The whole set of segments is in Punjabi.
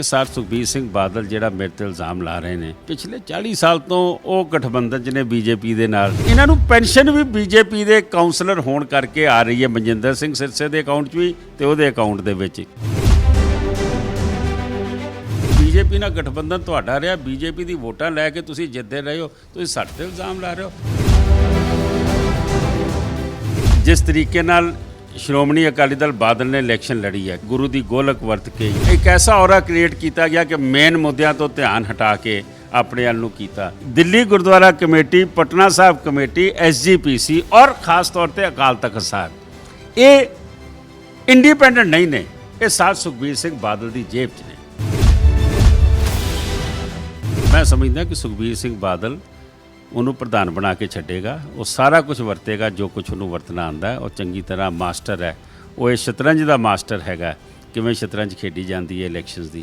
ਸਰ ਸੁਖਬੀਰ ਸਿੰਘ ਬਾਦਲ ਜਿਹੜਾ ਮੇਰੇ ਤੇ ਇਲਜ਼ਾਮ ਲਾ ਰਹੇ ਨੇ ਪਿਛਲੇ 40 ਸਾਲ ਤੋਂ ਉਹ ਗਠਬੰਧਨ 'ਚ ਨੇ ਬੀਜੇਪੀ ਦੇ ਨਾਲ। ਇਹਨਾਂ ਨੂੰ ਪੈਨਸ਼ਨ ਵੀ ਬੀਜੇਪੀ ਦੇ ਕਾਉਂਸਲਰ ਹੋਣ ਕਰਕੇ ਆ ਰਹੀ ਹੈ, ਮਨਜਿੰਦਰ ਸਿੰਘ ਸਿਰਸੇ ਦੇ ਅਕਾਊਂਟ 'ਚ ਵੀ ਤੇ ਉਹਦੇ ਅਕਾਊਂਟ ਦੇ ਵਿੱਚ। ਬੀਜੇਪੀ ਨਾਲ ਗਠਬੰਧਨ ਤੁਹਾਡਾ ਰਿਹਾ, ਬੀਜੇਪੀ ਦੀ ਵੋਟਾਂ ਲੈ ਕੇ ਤੁਸੀਂ ਜਿੱਤਦੇ ਰਹੇ ਹੋ, ਤੁਸੀਂ ਸਾਡੇ ਤੇ ਇਲਜ਼ਾਮ ਲਾ ਰਹੇ ਹੋ। ਜਿਸ ਤਰੀਕੇ ਨਾਲ ਸ਼੍ਰੋਮਣੀ ਅਕਾਲੀ ਦਲ ਬਾਦਲ ਨੇ ਇਲੈਕਸ਼ਨ ਲੜੀ ਹੈ, ਗੁਰੂ ਦੀ ਗੋਲਕ ਵਰਤ ਕੇ ਇੱਕ ਐਸਾ ਔਰਾ ਕ੍ਰੀਏਟ ਕੀਤਾ ਗਿਆ ਕਿ ਮੇਨ ਮੁੱਦਿਆਂ ਤੋਂ ਧਿਆਨ ਹਟਾ ਕੇ ਆਪਣੇ ਵੱਲ ਨੂੰ ਕੀਤਾ। Delhi Gurdwara committee, Patna Sahib committee, SGPC ਔਰ ਖਾਸ ਤੌਰ ਤੇ ਅਕਾਲ ਤਖਤ ਸਾਹਿਬ ਇਹ ਇੰਡੀਪੈਂਡੈਂਟ ਨਹੀਂ ਨੇ, ਇਹ ਸਾਧ ਸੁਖਬੀਰ ਸਿੰਘ ਬਾਦਲ ਦੀ ਜੇਬ 'ਚ ਨੇ। ਮੈਂ ਸਮਝਦਾ ਕਿ ਸੁਖਬੀਰ ਸਿੰਘ ਬਾਦਲ ਉਹਨੂੰ ਪ੍ਰਧਾਨ ਬਣਾ ਕੇ ਛੱਡੇਗਾ, ਉਹ ਸਾਰਾ ਕੁਝ ਵਰਤੇਗਾ ਜੋ ਕੁਝ ਉਹਨੂੰ ਵਰਤਣਾ ਆਉਂਦਾ। ਉਹ ਚੰਗੀ ਤਰ੍ਹਾਂ ਮਾਸਟਰ ਹੈ, ਉਹ ਇਹ ਸ਼ਤਰੰਜ ਦਾ ਮਾਸਟਰ ਹੈਗਾ, ਕਿਵੇਂ ਸ਼ਤਰੰਜ ਖੇਡੀ ਜਾਂਦੀ ਹੈ ਇਲੈਕਸ਼ਨਸ ਦੀ।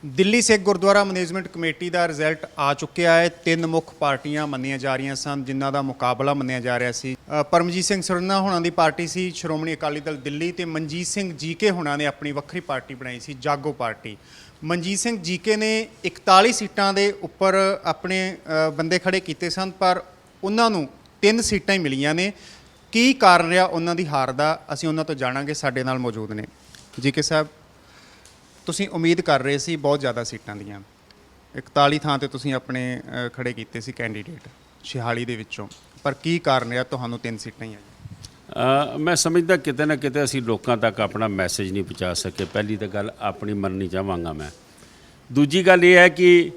ਦਿੱਲੀ ਸਿੱਖ ਗੁਰਦੁਆਰਾ ਮੈਨੇਜਮੈਂਟ ਕਮੇਟੀ ਦਾ ਰਿਜ਼ਲਟ ਆ ਚੁੱਕਿਆ ਹੈ। ਤਿੰਨ ਮੁੱਖ ਪਾਰਟੀਆਂ ਮੰਨੀਆਂ ਜਾ ਰਹੀਆਂ ਸਨ ਜਿਨ੍ਹਾਂ ਦਾ ਮੁਕਾਬਲਾ ਮੰਨਿਆ ਜਾ ਰਿਹਾ ਸੀ। ਪਰਮਜੀਤ ਸਿੰਘ ਸਰਨਾ ਹੋਣਾ ਦੀ ਪਾਰਟੀ ਸੀ ਸ਼੍ਰੋਮਣੀ ਅਕਾਲੀ ਦਲ ਦਿੱਲੀ, ਤੇ ਮਨਜੀਤ ਸਿੰਘ ਜੀਕੇ ਹੋਣਾ ਨੇ ਆਪਣੀ ਵੱਖਰੀ ਪਾਰਟੀ ਬਣਾਈ ਸੀ ਜਾਗੋ ਪਾਰਟੀ। ਮਨਜੀਤ ਸਿੰਘ ਜੀਕੇ ਨੇ 41 ਸੀਟਾਂ ਦੇ ਉੱਪਰ ਆਪਣੇ ਬੰਦੇ ਖੜੇ ਕੀਤੇ ਸਨ, ਪਰ ਉਹਨਾਂ ਨੂੰ 3 ਸੀਟਾਂ ਹੀ ਮਿਲੀਆਂ ਨੇ। ਕੀ ਕਾਰਨ ਰਿਹਾ ਉਹਨਾਂ ਦੀ ਹਾਰ ਦਾ, ਅਸੀਂ ਉਹਨਾਂ ਤੋਂ ਜਾਣਾਂਗੇ। ਸਾਡੇ ਨਾਲ ਮੌਜੂਦ ਨੇ ਜੀਕੇ ਸਾਹਿਬ। ਤੁਸੀਂ ਉਮੀਦ ਕਰ ਰਹੇ ਸੀ ਬਹੁਤ ਜ਼ਿਆਦਾ ਸੀਟਾਂ ਦੀਆਂ, 41 ਥਾਂ ਤੇ ਤੁਸੀਂ ਆਪਣੇ ਖੜੇ ਕੀਤੇ ਸੀ ਕੈਂਡੀਡੇਟ 46 ਦੇ ਵਿੱਚੋਂ, ਪਰ ਕੀ ਕਾਰਨ ਰਿਹਾ ਤੁਹਾਨੂੰ 3 ਸੀਟਾਂ ਹੀ ਆਈਆਂ? ਮੈਂ ਸਮਝਦਾ ਕਿਤੇ ਨਾ ਕਿਤੇ ਅਸੀਂ ਲੋਕਾਂ ਤੱਕ ਆਪਣਾ ਮੈਸੇਜ ਨਹੀਂ ਪਹੁੰਚਾ ਸਕੇ। ਪਹਿਲੀ ਤਾਂ ਗੱਲ ਆਪਣੀ ਮੰਨਣੀ ਚਾਹਾਂਗਾ ਮੈਂ। ਦੂਜੀ ਗੱਲ ਇਹ ਹੈ ਕਿ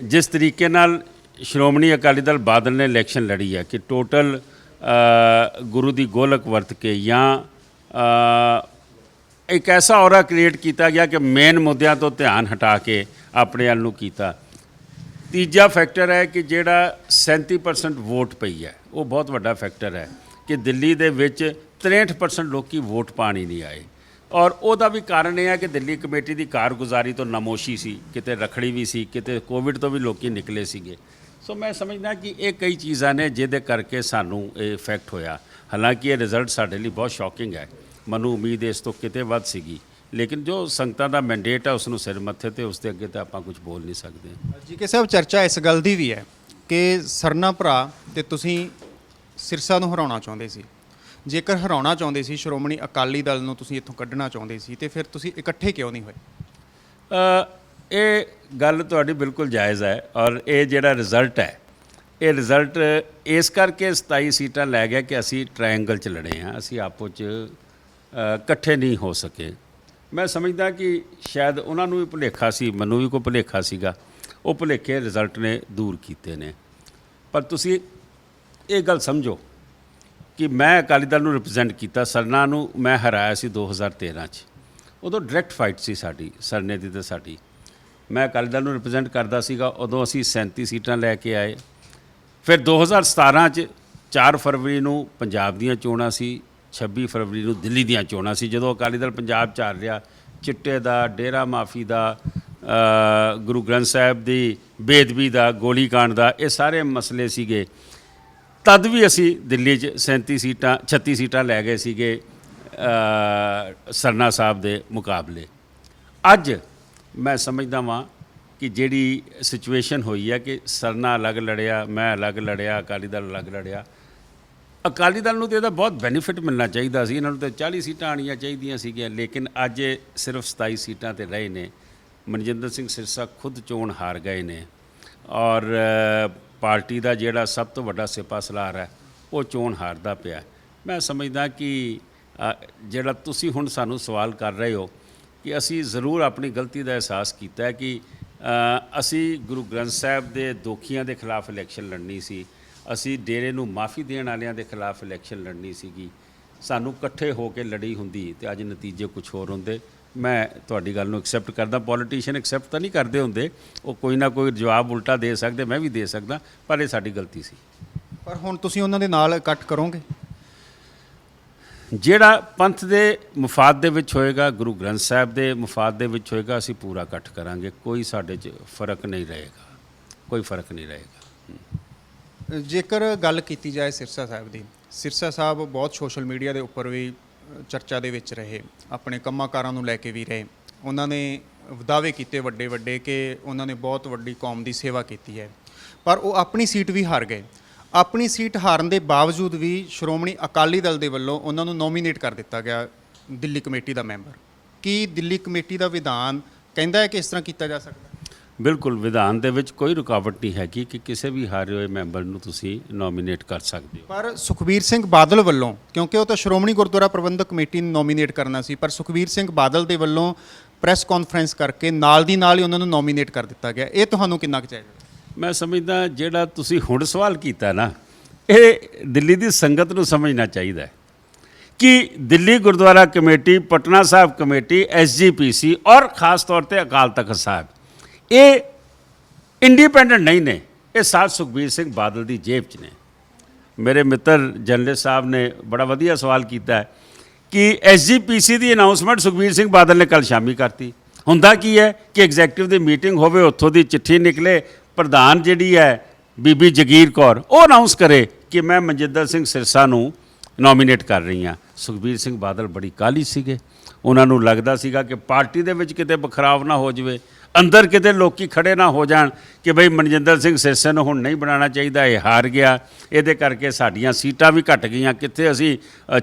ਜਿਸ ਤਰੀਕੇ ਨਾਲ ਸ਼੍ਰੋਮਣੀ ਅਕਾਲੀ ਦਲ ਬਾਦਲ ਨੇ ਇਲੈਕਸ਼ਨ ਲੜੀ ਹੈ ਕਿ ਟੋਟਲ ਗੁਰੂ ਦੀ ਗੋਲਕ ਵਰਤ ਕੇ ਜਾਂ ਇੱਕ ਐਸਾ ਔਰਾ ਕ੍ਰੀਏਟ ਕੀਤਾ ਗਿਆ ਕਿ ਮੇਨ ਮੁੱਦਿਆਂ ਤੋਂ ਧਿਆਨ ਹਟਾ ਕੇ ਆਪਣੇ ਵੱਲ ਨੂੰ ਕੀਤਾ। ਤੀਜਾ ਫੈਕਟਰ ਹੈ ਕਿ ਜਿਹੜਾ 37% ਵੋਟ ਪਈ ਹੈ, ਉਹ ਬਹੁਤ ਵੱਡਾ ਫੈਕਟਰ ਹੈ ਕਿ ਦਿੱਲੀ ਦੇ ਵਿੱਚ 63% ਲੋਕੀ ਵੋਟ ਪਾਣ ਹੀ ਨਹੀਂ ਆਏ। ਔਰ ਉਹਦਾ ਵੀ ਕਾਰਨ ਇਹ ਹੈ ਕਿ ਦਿੱਲੀ ਕਮੇਟੀ ਦੀ ਕਾਰਗੁਜ਼ਾਰੀ ਤੋਂ ਨਮੋਸ਼ੀ ਸੀ, ਕਿਤੇ ਰਖੜੀ ਵੀ ਸੀ, ਕਿਤੇ ਕੋਵਿਡ ਤੋਂ ਵੀ ਲੋਕੀ ਨਿਕਲੇ ਸੀਗੇ। ਸੋ ਮੈਂ ਸਮਝਦਾ ਕਿ ਇਹ ਕਈ ਚੀਜ਼ਾਂ ਨੇ ਜਿਹਦੇ ਕਰਕੇ ਸਾਨੂੰ ਇਹ ਇਫੈਕਟ ਹੋਇਆ। ਹਾਲਾਂਕਿ ਇਹ ਰਿਜ਼ਲਟ ਸਾਡੇ ਲਈ ਬਹੁਤ ਸ਼ੌਕਿੰਗ ਹੈ, ਮੈਨੂੰ ਉਮੀਦ ਇਸ ਤੋਂ ਕਿਤੇ ਵੱਧ ਸੀਗੀ, ਲੇਕਿਨ ਜੋ ਸੰਗਤਾਂ ਦਾ ਮੈਂਡੇਟ ਹੈ ਉਸ ਨੂੰ ਸਿਰ ਮੱਥੇ ਤੇ, ਉਸ ਦੇ ਅੱਗੇ ਤਾਂ ਆਪਾਂ ਕੁਝ ਬੋਲ ਨਹੀਂ ਸਕਦੇ। ਜੀਕੇ ਸਾਹਿਬ, ਚਰਚਾ ਇਸ ਗੱਲ ਦੀ ਵੀ ਹੈ ਕਿ ਸਰਨਾ ਭਰਾ ਤੇ ਤੁਸੀਂ ਸਿਰਸਾ ਨੂੰ ਹਰਾਉਣਾ ਚਾਹੁੰਦੇ ਸੀ। ਜੇਕਰ ਹਰਾਉਣਾ ਚਾਹੁੰਦੇ ਸੀ, ਸ਼੍ਰੋਮਣੀ ਅਕਾਲੀ ਦਲ ਨੂੰ ਤੁਸੀਂ ਇੱਥੋਂ ਕੱਢਣਾ ਚਾਹੁੰਦੇ ਸੀ, ਤੇ ਫਿਰ ਤੁਸੀਂ ਇਕੱਠੇ ਕਿਉਂ ਨਹੀਂ ਹੋਏ? ਇਹ ਗੱਲ ਤੁਹਾਡੀ ਬਿਲਕੁਲ ਜਾਇਜ਼ ਹੈ। ਔਰ ਇਹ ਜਿਹੜਾ ਰਿਜ਼ਲਟ ਹੈ, ਇਹ ਰਿਜ਼ਲਟ ਇਸ ਕਰਕੇ 27 ਸੀਟਾਂ ਲੈ ਗਿਆ ਕਿ ਅਸੀਂ ਟ੍ਰਾਇੰਗਲ 'ਚ ਲੜੇ ਹਾਂ, ਅਸੀਂ ਆਪੋ 'ਚ ਇਕੱਠੇ ਨਹੀਂ ਹੋ ਸਕੇ। ਮੈਂ ਸਮਝਦਾ ਕਿ ਸ਼ਾਇਦ ਉਹਨਾਂ ਨੂੰ ਵੀ ਭੁਲੇਖਾ ਸੀ, ਮੈਨੂੰ ਵੀ ਕੋਈ ਭੁਲੇਖਾ ਸੀਗਾ, ਉਹ ਭੁਲੇਖੇ ਰਿਜ਼ਲਟ ਨੇ ਦੂਰ ਕੀਤੇ ਨੇ। ਪਰ ਤੁਸੀਂ ਇਹ ਗੱਲ ਸਮਝੋ ਕਿ ਮੈਂ ਅਕਾਲੀ ਦਲ ਨੂੰ ਰਿਪਰੈਜ਼ੈਂਟ ਕੀਤਾ, ਸਰਨਾ ਨੂੰ ਮੈਂ ਹਰਾਇਆ ਸੀ 2013 'ਚ। ਉਦੋਂ ਡਾਇਰੈਕਟ ਫਾਈਟ ਸੀ ਸਾਡੀ, ਸਰਨੇ ਦੀ ਤੇ ਸਾਡੀ। ਮੈਂ ਅਕਾਲੀ ਦਲ ਨੂੰ ਰਿਪਰੈਜ਼ੈਂਟ ਕਰਦਾ ਸੀਗਾ, ਉਦੋਂ ਅਸੀਂ 37 ਸੀਟਾਂ ਲੈ ਕੇ ਆਏ। ਫਿਰ 2017 'ਚ 4 ਫਰਵਰੀ ਨੂੰ ਪੰਜਾਬ ਦੀਆਂ ਚੋਣਾਂ ਸੀ, 26 ਫਰਵਰੀ ਨੂੰ ਦਿੱਲੀ ਦੀਆਂ ਚੋਣਾਂ ਸੀ। ਜਦੋਂ ਅਕਾਲੀ ਦਲ ਪੰਜਾਬ 'ਚ ਆ ਰਿਹਾ, ਚਿੱਟੇ ਦਾ, ਡੇਰਾ ਮਾਫੀ ਦਾ, ਗੁਰੂ ਗ੍ਰੰਥ ਸਾਹਿਬ ਦੀ ਬੇਅਦਬੀ ਦਾ, ਗੋਲੀकांड ਦਾ, ਇਹ ਸਾਰੇ ਮਸਲੇ ਸੀਗੇ। ਤਦ ਵੀ ਅਸੀਂ ਦਿੱਲੀ 'ਚ 36 ਸੀਟਾਂ ਲੈ ਗਏ ਸੀਗੇ ਸਰਨਾ ਸਾਹਿਬ ਦੇ ਮੁਕਾਬਲੇ। ਅੱਜ ਮੈਂ ਸਮਝਦਾ ਵਾਂ ਕਿ ਜਿਹੜੀ ਸਿਚੁਏਸ਼ਨ ਹੋਈ ਹੈ ਕਿ ਸਰਨਾ ਅਲੱਗ ਲੜਿਆ, ਮੈਂ ਅਲੱਗ ਲੜਿਆ, ਅਕਾਲੀ ਦਲ ਅਲੱਗ ਲੜਿਆ। ਅਕਾਲੀ ਦਲ ਨੂੰ ਤਾਂ ਇਹਦਾ ਬਹੁਤ ਬੈਨੀਫਿਟ ਮਿਲਣਾ ਚਾਹੀਦਾ ਸੀ, ਇਹਨਾਂ ਨੂੰ ਤਾਂ 40 ਸੀਟਾਂ ਆਉਣੀਆਂ ਚਾਹੀਦੀਆਂ ਸੀਗੀਆਂ, ਲੇਕਿਨ ਅੱਜ ਇਹ ਸਿਰਫ 27 ਸੀਟਾਂ 'ਤੇ ਰਹੇ ਨੇ। ਮਨਜਿੰਦਰ ਸਿੰਘ ਸਿਰਸਾ ਖੁਦ ਚੋਣ ਹਾਰ ਗਏ ਨੇ, ਔਰ ਪਾਰਟੀ ਦਾ ਜਿਹੜਾ ਸਭ ਤੋਂ ਵੱਡਾ ਸਿਪਾ ਸਲਾਰ ਹੈ ਉਹ ਚੋਣ ਹਾਰਦਾ ਪਿਆ। ਮੈਂ ਸਮਝਦਾ ਕਿ ਜਿਹੜਾ ਤੁਸੀਂ ਹੁਣ ਸਾਨੂੰ ਸਵਾਲ ਕਰ ਰਹੇ ਹੋ ਕਿ ਅਸੀਂ ਜ਼ਰੂਰ ਆਪਣੀ ਗਲਤੀ ਦਾ ਅਹਿਸਾਸ ਕੀਤਾ ਹੈ ਕਿ ਅਸੀਂ ਗੁਰੂ ਗ੍ਰੰਥ ਸਾਹਿਬ ਦੇ ਦੋਖੀਆਂ ਦੇ ਖਿਲਾਫ ਇਲੈਕਸ਼ਨ ਲੜਨੀ ਸੀ, ਅਸੀਂ ਡੇਰੇ ਨੂੰ ਮਾਫੀ ਦੇਣ ਵਾਲਿਆਂ ਦੇ ਖਿਲਾਫ ਇਲੈਕਸ਼ਨ ਲੜਨੀ ਸੀਗੀ। ਸਾਨੂੰ ਇਕੱਠੇ ਹੋ ਕੇ ਲੜੀ ਹੁੰਦੀ ਤੇ ਅੱਜ ਨਤੀਜੇ ਕੁਝ ਹੋਰ ਹੁੰਦੇ। ਮੈਂ ਤੁਹਾਡੀ ਗੱਲ ਨੂੰ ਐਕਸੈਪਟ ਕਰਦਾ। ਪੋਲੀਟੀਸ਼ੀਅਨ ਐਕਸੈਪਟ ਤਾਂ ਨਹੀਂ ਕਰਦੇ ਹੁੰਦੇ, ਉਹ ਕੋਈ ਨਾ ਕੋਈ ਜਵਾਬ ਉਲਟਾ ਦੇ ਸਕਦੇ, ਮੈਂ ਵੀ ਦੇ ਸਕਦਾ, ਪਰ ਇਹ ਸਾਡੀ ਗਲਤੀ ਸੀ। ਪਰ ਹੁਣ ਤੁਸੀਂ ਉਹਨਾਂ ਦੇ ਨਾਲ ਇਕੱਠ ਕਰੋਗੇ? ਜਿਹੜਾ ਪੰਥ ਦੇ ਮਫਾਦ ਦੇ ਵਿੱਚ ਹੋਏਗਾ, ਗੁਰੂ ਗ੍ਰੰਥ ਸਾਹਿਬ ਦੇ ਮਫਾਦ ਦੇ ਵਿੱਚ ਹੋਏਗਾ, ਅਸੀਂ ਪੂਰਾ ਇਕੱਠ ਕਰਾਂਗੇ। ਕੋਈ ਸਾਡੇ 'ਚ ਫਰਕ ਨਹੀਂ ਰਹੇਗਾ, ਕੋਈ ਫਰਕ ਨਹੀਂ ਰਹੇਗਾ। ਜੇਕਰ ਗੱਲ ਕੀਤੀ ਜਾਏ ਸਿਰਸਾ ਸਾਹਿਬ ਦੀ, ਸਿਰਸਾ ਸਾਹਿਬ ਬਹੁਤ ਸੋਸ਼ਲ ਮੀਡੀਆ ਦੇ ਉੱਪਰ ਵੀ ਚਰਚਾ ਦੇ ਵਿੱਚ ਰਹੇ, ਆਪਣੇ ਕੰਮਾਂ-ਕਾਰਾਂ ਨੂੰ ਲੈ ਕੇ ਵੀ ਰਹੇ। ਉਹਨਾਂ ਨੇ ਦਾਅਵੇ ਕੀਤੇ ਵੱਡੇ ਵੱਡੇ ਕਿ ਉਹਨਾਂ ਨੇ ਬਹੁਤ ਵੱਡੀ ਕੌਮ ਦੀ ਸੇਵਾ ਕੀਤੀ ਹੈ, ਪਰ ਉਹ ਆਪਣੀ ਸੀਟ ਵੀ ਹਾਰ ਗਏ। ਆਪਣੀ ਸੀਟ ਹਾਰਨ ਦੇ ਬਾਵਜੂਦ ਵੀ ਸ਼੍ਰੋਮਣੀ ਅਕਾਲੀ ਦਲ ਦੇ ਵੱਲੋਂ ਉਹਨਾਂ ਨੂੰ ਨੋਮੀਨੇਟ ਕਰ ਦਿੱਤਾ ਗਿਆ ਦਿੱਲੀ ਕਮੇਟੀ ਦਾ ਮੈਂਬਰ। ਕੀ ਦਿੱਲੀ ਕਮੇਟੀ ਦਾ ਵਿਧਾਨ ਕਹਿੰਦਾ ਹੈ ਕਿ ਇਸ ਤਰ੍ਹਾਂ ਕੀਤਾ ਜਾ ਸਕਦਾ? ਬਿਲਕੁਲ, ਵਿਧਾਨ ਦੇ ਵਿੱਚ ਕੋਈ ਰੁਕਾਵਟ ਨਹੀਂ ਹੈਗੀ ਕਿ ਕਿਸੇ ਵੀ ਹਾਰੇ ਹੋਏ ਮੈਂਬਰ ਨੂੰ ਤੁਸੀਂ ਨੋਮੀਨੇਟ ਕਰ ਸਕਦੇ ਹੋ। ਪਰ ਸੁਖਬੀਰ ਸਿੰਘ ਬਾਦਲ ਵੱਲੋਂ, ਕਿਉਂਕਿ ਉਹ ਤਾਂ ਸ਼੍ਰੋਮਣੀ ਗੁਰਦੁਆਰਾ ਪ੍ਰਬੰਧਕ ਕਮੇਟੀ ਨੂੰ ਨੋਮੀਨੇਟ ਕਰਨਾ ਸੀ, ਪਰ ਸੁਖਬੀਰ ਸਿੰਘ ਬਾਦਲ ਦੇ ਵੱਲੋਂ ਪ੍ਰੈਸ ਕਾਨਫਰੰਸ ਕਰਕੇ ਨਾਲ ਦੀ ਨਾਲ ਹੀ ਉਹਨਾਂ ਨੂੰ ਨੋਮੀਨੇਟ ਕਰ ਦਿੱਤਾ ਗਿਆ। ਇਹ ਤੁਹਾਨੂੰ ਕਿੰਨਾ ਕੁ ਚਾਹੀਦਾ? ਮੈਂ ਸਮਝਦਾ ਜਿਹੜਾ ਤੁਸੀਂ ਹੁਣ ਸਵਾਲ ਕੀਤਾ ਨਾ, ਇਹ ਦਿੱਲੀ ਦੀ ਸੰਗਤ ਨੂੰ ਸਮਝਣਾ ਚਾਹੀਦਾ ਹੈ ਕਿ Delhi Gurdwara committee, Patna Sahib committee, SGPC ਔਰ ਖਾਸ ਤੌਰ ਤੇ ਅਕਾਲ ਤਖਤ ਸਾਹਿਬ, ਇਹ ਇੰਡੀਪੈਂਡੈਂਟ ਨਹੀਂ ਨੇ। ਇਹ ਸਾਥ ਸੁਖਬੀਰ ਸਿੰਘ ਬਾਦਲ ਦੀ ਜੇਬ 'ਚ ਨੇ। ਮੇਰੇ ਮਿੱਤਰ ਜਰਨਲਿਸਟ ਸਾਹਿਬ ਨੇ ਬੜਾ ਵਧੀਆ ਸਵਾਲ ਕੀਤਾ ਹੈ ਕਿ SGPC ਦੀ ਅਨਾਉਂਸਮੈਂਟ ਸੁਖਬੀਰ ਸਿੰਘ ਬਾਦਲ ਨੇ ਕੱਲ੍ਹ ਸ਼ਾਮੀ ਕਰਤੀ। ਹੁੰਦਾ ਕੀ ਹੈ ਕਿ ਐਗਜ਼ੈਕਟਿਵ ਦੀ ਮੀਟਿੰਗ ਹੋਵੇ, ਉੱਥੋਂ ਦੀ ਚਿੱਠੀ ਨਿਕਲੇ, ਪ੍ਰਧਾਨ ਜਿਹੜੀ ਹੈ ਬੀਬੀ ਜਗੀਰ ਕੌਰ ਉਹ ਅਨਾਉਂਸ ਕਰੇ ਕਿ ਮੈਂ ਮਨਜਿੰਦਰ ਸਿੰਘ ਸਿਰਸਾ ਨੂੰ ਨੋਮੀਨੇਟ ਕਰ ਰਹੀ ਹਾਂ। ਸੁਖਬੀਰ ਸਿੰਘ ਬਾਦਲ ਬੜੀ ਕਾਹਲੀ ਸੀਗੇ। ਉਹਨਾਂ ਨੂੰ ਲੱਗਦਾ ਸੀਗਾ ਕਿ ਪਾਰਟੀ ਦੇ ਵਿੱਚ ਕਿਤੇ ਬਖਰਾਵ ਨਾ ਹੋ ਜਾਵੇ, ਅੰਦਰ ਕਿਤੇ ਲੋਕੀ ਖੜੇ ਨਾ ਹੋ ਜਾਣ ਕਿ ਬਈ ਮਨਜਿੰਦਰ ਸਿੰਘ ਸਿਰਸੇ ਨੂੰ ਹੁਣ ਨਹੀਂ ਬਣਾਉਣਾ ਚਾਹੀਦਾ, ਇਹ ਹਾਰ ਗਿਆ, ਇਹਦੇ ਕਰਕੇ ਸਾਡੀਆਂ ਸੀਟਾਂ ਵੀ ਘਟ ਗਈਆਂ। ਕਿੱਥੇ ਅਸੀਂ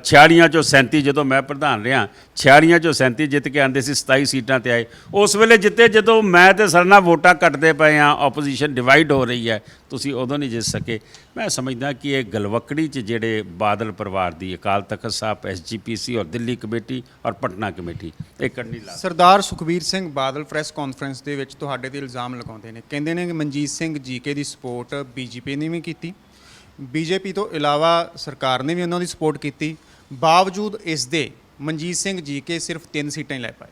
46 ਚੋਂ 37, ਜਦੋਂ ਮੈਂ ਪ੍ਰਧਾਨ ਰਿਹਾ 46 ਚੋਂ 37 ਜਿੱਤ ਕੇ ਆਉਂਦੇ ਸੀ, 27 ਸੀਟਾਂ ਤੇ ਆਏ। ਉਸ ਵੇਲੇ ਜਿੱਤੇ ਜਦੋਂ ਮੈਂ ਤੇ ਸਰਨਾ ਵੋਟਾਂ ਘਟਦੇ ਪਏ ਆ, ਆਪੋਜੀਸ਼ਨ ਡਿਵਾਈਡ ਹੋ ਰਹੀ ਹੈ, ਤੁਸੀਂ ਉਦੋਂ ਨਹੀਂ ਜਿੱਤ ਸਕੇ। ਮੈਂ ਸਮਝਦਾ ਕਿ ਇਹ ਗਲਵਕੜੀ 'ਚ ਜਿਹੜੇ ਬਾਦਲ ਪਰਿਵਾਰ ਦੀ ਅਕਾਲ ਤਖਤ ਸਾਹਿਬ, SGPC ਔਰ ਦਿੱਲੀ ਕਮੇਟੀ ਔਰ ਪਟਨਾ ਕਮੇਟੀ, ਇਹ ਕਰਨੀ ਲਾ। ਸਰਦਾਰ ਸੁਖਬੀਰ ਸਿੰਘ ਬਾਦਲ ਪ੍ਰੈਸ ਕਾਨਫਰੰਸ ਦੇ ਵਿੱਚ ਤੁਹਾਡੇ ਤੇ ਇਲਜ਼ਾਮ ਲਗਾਉਂਦੇ ਨੇ, ਕਹਿੰਦੇ ਨੇ ਕਿ ਮਨਜੀਤ ਸਿੰਘ ਜੀਕੇ ਦੀ ਸਪੋਰਟ BJP ਨੇ ਵੀ ਕੀਤੀ, BJP ਤੋਂ ਇਲਾਵਾ ਸਰਕਾਰ ਨੇ ਵੀ ਉਹਨਾਂ ਦੀ ਸਪੋਰਟ ਕੀਤੀ, ਬਾਵਜੂਦ ਇਸ ਦੇ ਮਨਜੀਤ ਸਿੰਘ ਜੀਕੇ ਸਿਰਫ 3 ਸੀਟਾਂ ਹੀ ਲੈ ਪਾਏ।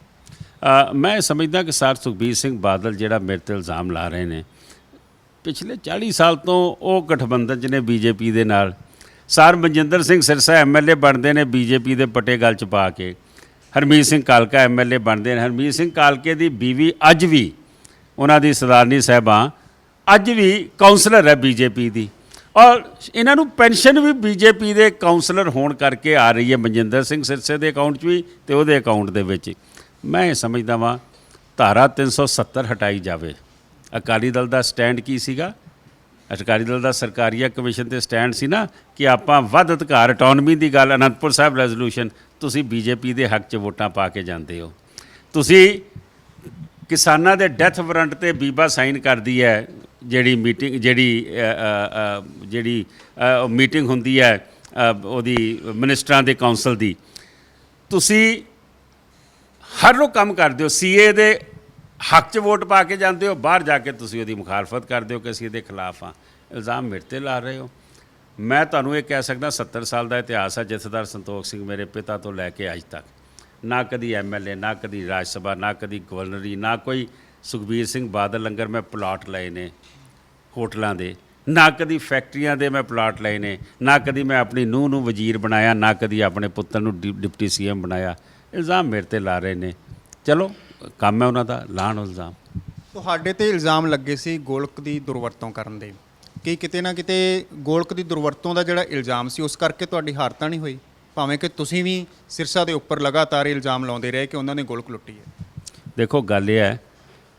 ਮੈਂ ਸਮਝਦਾ ਕਿ ਸਰ ਸੁਖਬੀਰ ਸਿੰਘ ਬਾਦਲ ਜਿਹੜਾ ਮੇਰੇ 'ਤੇ ਇਲਜ਼ਾਮ ਲਾ ਰਹੇ ਨੇ, ਪਿਛਲੇ 40 ਸਾਲ ਤੋਂ ਉਹ ਗਠਬੰਧਨ 'ਚ ਨੇ BJP ਦੇ ਨਾਲ। ਸਰ ਮਨਜਿੰਦਰ ਸਿੰਘ ਸਿਰਸਾ MLA ਬਣਦੇ ਨੇ BJP ਦੇ ਪੱਟੇ ਗਲ 'ਚ ਪਾ ਕੇ, ਹਰਮੀਤ ਸਿੰਘ ਕਾਲਕਾ MLA ਬਣਦੇ ਨੇ। ਹਰਮੀਤ ਸਿੰਘ ਕਾਲਕੇ ਦੀ ਬੀਵੀ ਅੱਜ ਵੀ, ਉਹਨਾਂ ਦੀ ਸਰਦਾਰਨੀ ਸਾਹਿਬਾਂ ਅੱਜ ਵੀ ਕਾਉਂਸਲਰ ਹੈ BJP ਦੀ, ਔਰ ਇਹਨਾਂ ਨੂੰ ਪੈਨਸ਼ਨ ਵੀ BJP ਦੇ ਕਾਉਂਸਲਰ ਹੋਣ ਕਰਕੇ ਆ ਰਹੀ ਹੈ, ਮਨਜਿੰਦਰ ਸਿੰਘ ਸਿਰਸੇ ਦੇ ਅਕਾਊਂਟ 'ਚ ਵੀ ਤੇ ਉਹਦੇ ਅਕਾਊਂਟ ਦੇ ਵਿੱਚ। ਮੈਂ ਇਹ ਸਮਝਦਾ ਵਾਂ ਧਾਰਾ 370 ਹਟਾਈ ਜਾਵੇ। ਅਕਾਲੀ ਦਲ ਦਾ ਸਟੈਂਡ ਕੀ ਸੀਗਾ? ਅਕਾਲੀ ਦਲ ਦਾ ਸਰਕਾਰੀਆ ਕਮਿਸ਼ਨ ਤੇ ਸਟੈਂਡ ਸੀ ਨਾ ਕਿ ਆਪਾਂ ਵੱਧ ਅਧਿਕਾਰ, ਅਟੋਨਮੀ ਦੀ ਗੱਲ, ਅਨੰਦਪੁਰ ਸਾਹਿਬ ਰੈਜ਼ੋਲੂਸ਼ਨ, ਤੁਸੀਂ BJP ਦੇ ਹੱਕ 'ਚ ਵੋਟਾਂ ਪਾ ਕੇ ਜਾਂਦੇ ਹੋ। ਤੁਸੀਂ ਕਿਸਾਨਾਂ ਦੇ ਡੈਥ ਵਾਰੰਟ ਤੇ ਬੀਬਾ ਸਾਈਨ ਕਰਦੀ ਹੈ, ਜਿਹੜੀ ਮੀਟਿੰਗ ਜਿਹੜੀ ਮੀਟਿੰਗ ਹੁੰਦੀ ਹੈ ਉਹਦੀ ਮਿਨਿਸਟਰਾਂ ਦੇ ਕਾਉਂਸਲ ਦੀ, ਤੁਸੀਂ ਹਰ ਰੋਜ਼ ਕੰਮ ਕਰਦੇ ਹੋ। CA ਦੇ ਹੱਕ 'ਚ ਵੋਟ ਪਾ ਕੇ ਜਾਂਦੇ ਹੋ, ਬਾਹਰ ਜਾ ਕੇ ਤੁਸੀਂ ਉਹਦੀ ਮੁਖਾਲਫਤ ਕਰਦੇ ਹੋ ਕਿ ਅਸੀਂ ਇਹਦੇ ਖਿਲਾਫ ਹਾਂ। ਇਲਜ਼ਾਮ ਮੇਰੇ 'ਤੇ ਲਾ ਰਹੇ ਹੋ। ਮੈਂ ਤੁਹਾਨੂੰ ਇਹ ਕਹਿ ਸਕਦਾ 70 ਸਾਲ ਦਾ ਇਤਿਹਾਸ ਹੈ ਜਥੇਦਾਰ ਸੰਤੋਖ ਸਿੰਘ ਮੇਰੇ ਪਿਤਾ ਤੋਂ ਲੈ ਕੇ ਅੱਜ ਤੱਕ, ਨਾ ਕਦੀ MLA, ਨਾ ਕਦੀ ਰਾਜ ਸਭਾ, ਨਾ ਕਦੀ ਗਵਰਨਰੀ, ਨਾ ਕੋਈ ਸੁਖਬੀਰ ਸਿੰਘ ਬਾਦਲ ਲੰਗਰ ਮੈਂ ਪਲਾਟ ਲਏ ਨੇ ਹੋਟਲਾਂ ਦੇ, ਨਾ ਕਦੀ ਫੈਕਟਰੀਆਂ ਦੇ ਮੈਂ ਪਲਾਟ ਲਏ ਨੇ, ਨਾ ਕਦੀ ਮੈਂ ਆਪਣੀ ਨੂੰਹ ਨੂੰ ਵਜ਼ੀਰ ਬਣਾਇਆ, ਨਾ ਕਦੀ ਆਪਣੇ ਪੁੱਤਰ ਨੂੰ ਡਿਪਟੀ CM ਬਣਾਇਆ। ਇਲਜ਼ਾਮ ਮੇਰੇ 'ਤੇ ਲਾ ਰਹੇ ਨੇ। ਚਲੋ ਕੰਮ ਹੈ ਉਹਨਾਂ ਦਾ, ਲਾਣ ਇਲਜ਼ਾਮ। ਤੁਹਾਡੇ ਤੇ ਇਲਜ਼ਾਮ ਲੱਗੇ ਸੀ ਗੋਲਕ ਦੀ ਦੁਰਵਰਤੋਂ ਕਰਨ ਦੇ, ਕਿ ਕਿਤੇ ਨਾ ਕਿਤੇ ਗੋਲਕ ਦੀ ਦੁਰਵਰਤੋਂ ਦਾ ਜਿਹੜਾ ਇਲਜ਼ਾਮ ਸੀ ਉਸ ਕਰਕੇ ਤੁਹਾਡੀ ਹਾਰ ਤਾਂ ਨਹੀਂ ਹੋਈ, ਭਾਵੇਂ ਕਿ ਤੁਸੀਂ ਵੀ ਸਿਰਸਾ ਦੇ ਉੱਪਰ ਲਗਾਤਾਰ ਇਲਜ਼ਾਮ ਲਾਉਂਦੇ ਰਹੇ ਕਿ ਉਹਨਾਂ ਨੇ ਗੋਲਕ ਲੁੱਟੀ ਹੈ? ਦੇਖੋ ਗੱਲ ਇਹ ਹੈ